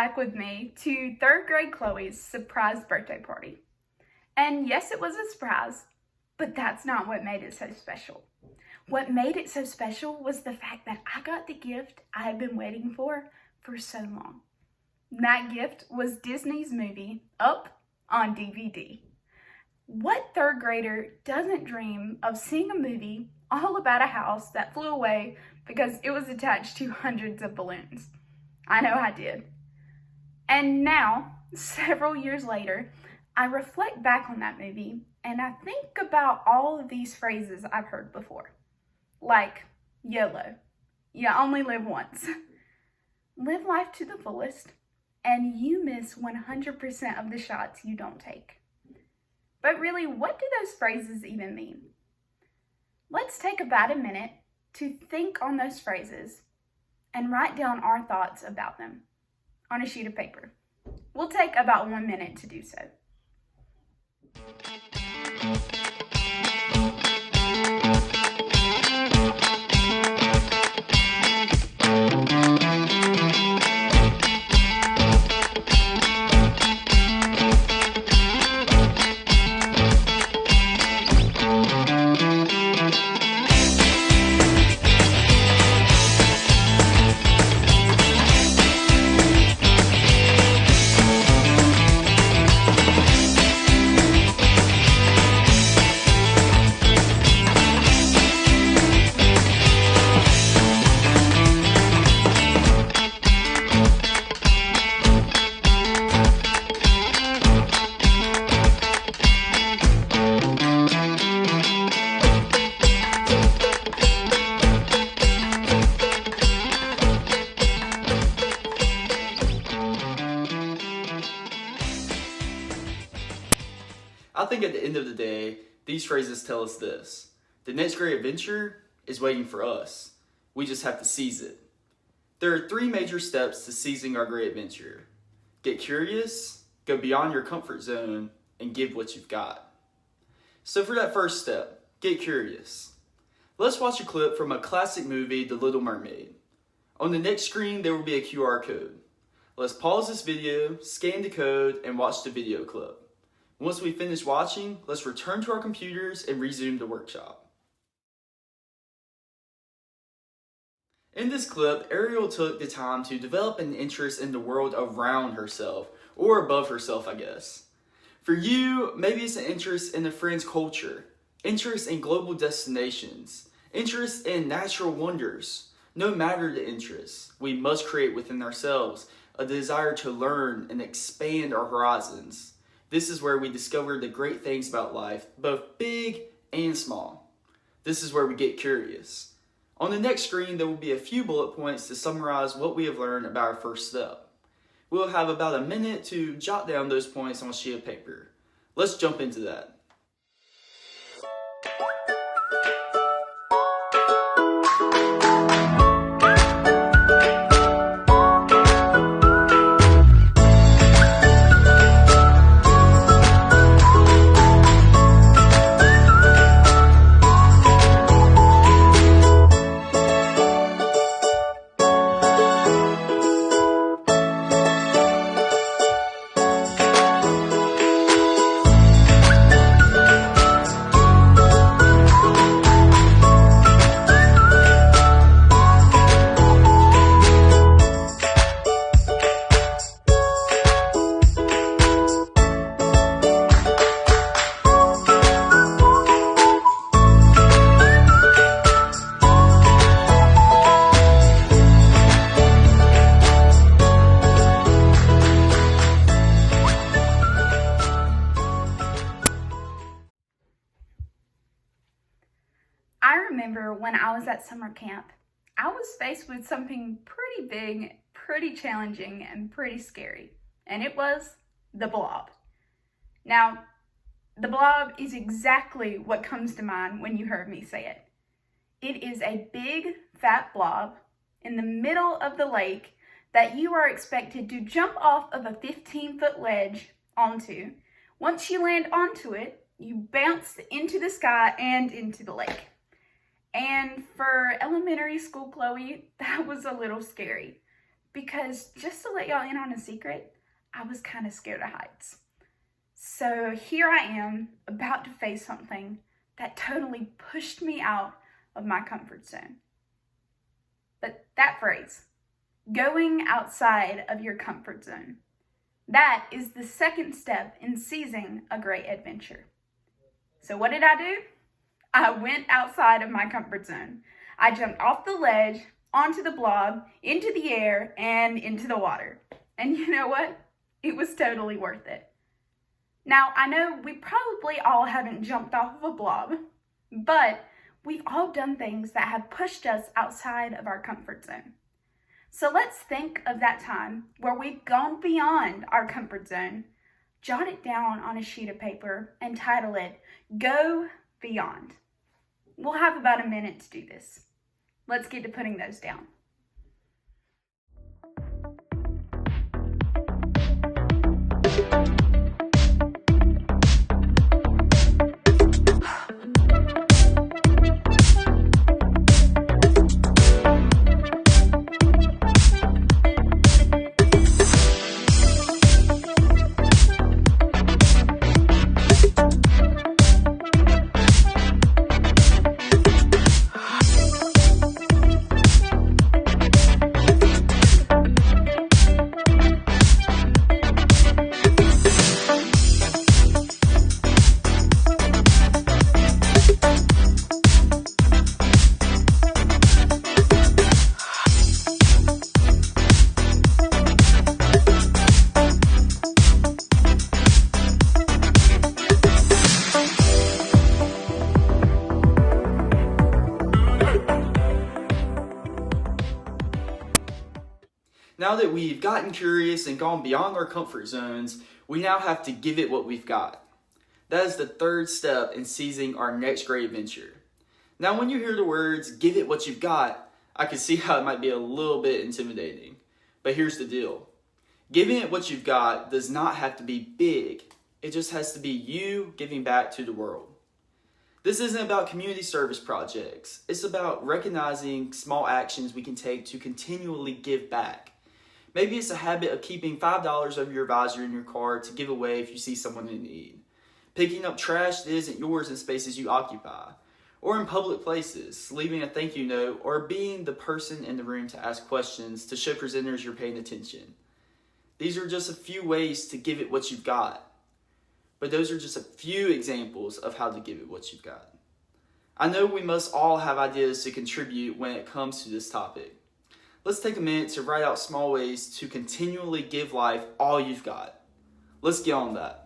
back with me to third grade Chloe's surprise birthday party. And yes, it was a surprise, but that's not what made it so special. What made it so special was the fact that I got the gift I had been waiting for so long. That gift was Disney's movie, Up, on DVD. What third grader doesn't dream of seeing a movie all about a house that flew away because it was attached to hundreds of balloons? I know I did. And now, several years later, I reflect back on that movie and I think about all of these phrases I've heard before. Like, YOLO, you only live once. Live life to the fullest, and you miss 100% of the shots you don't take. But really, what do those phrases even mean? Let's take about a minute to think on those phrases and write down our thoughts about them on a sheet of paper. We'll take about 1 minute to do so. I think at the end of the day, these phrases tell us this: the next great adventure is waiting for us. We just have to seize it. There are 3 major steps to seizing our great adventure. Get curious, go beyond your comfort zone, and give what you've got. So for that first step, get curious. Let's watch a clip from a classic movie, The Little Mermaid. On the next screen, there will be a QR code. Let's pause this video, scan the code, and watch the video clip. Once we finish watching, let's return to our computers and resume the workshop. In this clip, Ariel took the time to develop an interest in the world around herself, or above herself, I guess. For you, maybe it's an interest in a friend's culture, interest in global destinations, interest in natural wonders. No matter the interest, we must create within ourselves a desire to learn and expand our horizons. This is where we discover the great things about life, both big and small. This is where we get curious. On the next screen, there will be a few bullet points to summarize what we have learned about our first step. We'll have about a minute to jot down those points on a sheet of paper. Let's jump into that. I remember when I was at summer camp, I was faced with something pretty big, pretty challenging, and pretty scary. And it was the blob. Now, the blob is exactly what comes to mind when you heard me say it. It is a big, fat blob in the middle of the lake that you are expected to jump off of a 15-foot ledge onto. Once you land onto it, you bounce into the sky and into the lake. And for elementary school Chloe, that was a little scary. because just to let y'all in on a secret, I was kind of scared of heights. So here I am about to face something that totally pushed me out of my comfort zone. But that phrase, going outside of your comfort zone, that is the second step in seizing a great adventure. So what did I do? I went outside of my comfort zone. I jumped off the ledge, onto the blob, into the air, and into the water. And you know what? It was totally worth it. Now, I know we probably all haven't jumped off of a blob, but we've all done things that have pushed us outside of our comfort zone. So let's think of that time where we've gone beyond our comfort zone, jot it down on a sheet of paper, and title it, Go Beyond. We'll have about a minute to do this. Let's get to putting those down. Now that we've gotten curious and gone beyond our comfort zones, we now have to give it what we've got. That is the third step in seizing our next great adventure. Now, when you hear the words, give it what you've got, I can see how it might be a little bit intimidating. But here's the deal. Giving it what you've got does not have to be big. It just has to be you giving back to the world. This isn't about community service projects. It's about recognizing small actions we can take to continually give back. Maybe it's a habit of keeping $5 of your advisor in your car to give away if you see someone in need. Picking up trash that isn't yours in spaces you occupy. Or in public places, leaving a thank you note, or being the person in the room to ask questions to show presenters you're paying attention. These are just a few ways to give it what you've got. But those are just a few examples of how to give it what you've got. I know we must all have ideas to contribute when it comes to this topic. Let's take a minute to write out small ways to continually give life all you've got. Let's get on that.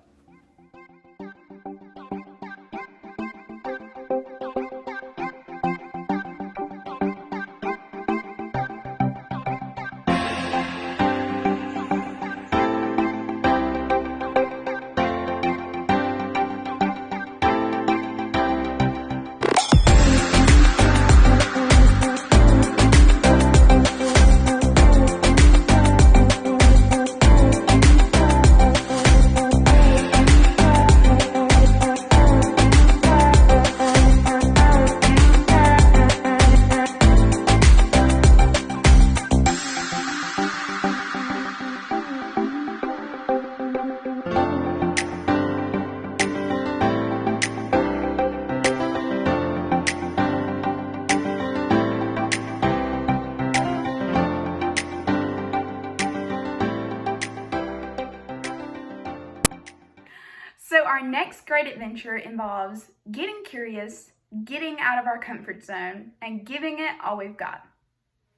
So our next great adventure involves getting curious, getting out of our comfort zone, and giving it all we've got.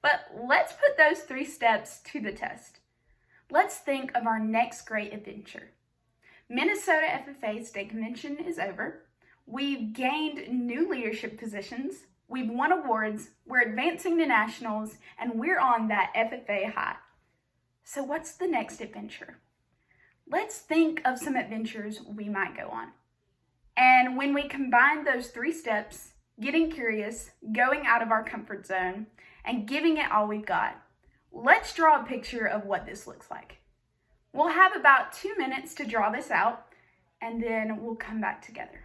But let's put those 3 steps to the test. Let's think of our next great adventure. Minnesota FFA State Convention is over. We've gained new leadership positions. We've won awards. We're advancing to nationals, and we're on that FFA high. So what's the next adventure? Let's think of some adventures we might go on. And when we combine those 3 steps, getting curious, going out of our comfort zone, and giving it all we've got, let's draw a picture of what this looks like. We'll have about 2 minutes to draw this out, and then we'll come back together.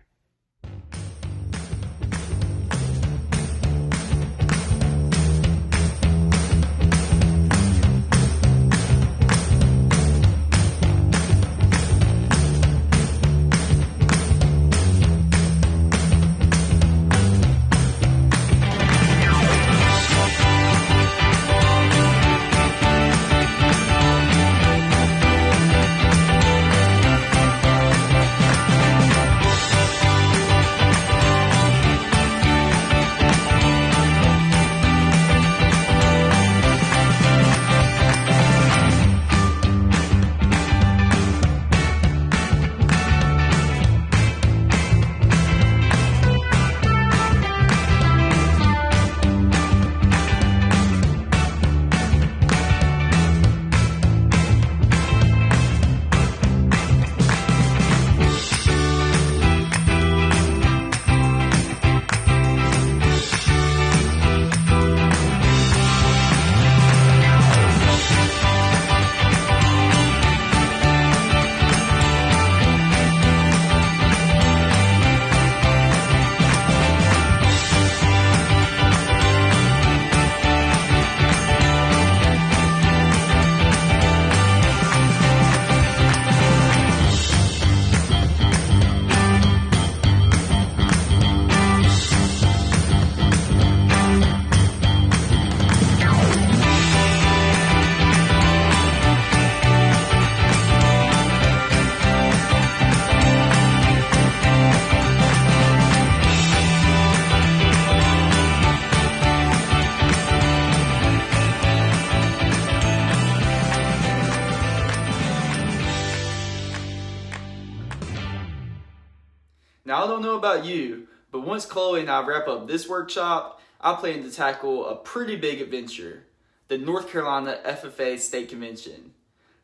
Now, I don't know about you, but once Chloe and I wrap up this workshop, I plan to tackle a pretty big adventure, the North Carolina FFA State Convention.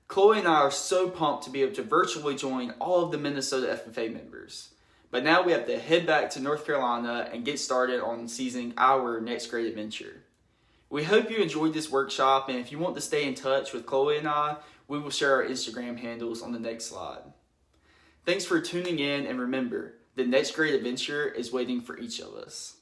Chloe and I are so pumped to be able to virtually join all of the Minnesota FFA members. But now we have to head back to North Carolina and get started on seizing our next great adventure. We hope you enjoyed this workshop, and if you want to stay in touch with Chloe and I, we will share our Instagram handles on the next slide. Thanks for tuning in, and remember, the next great adventure is waiting for each of us.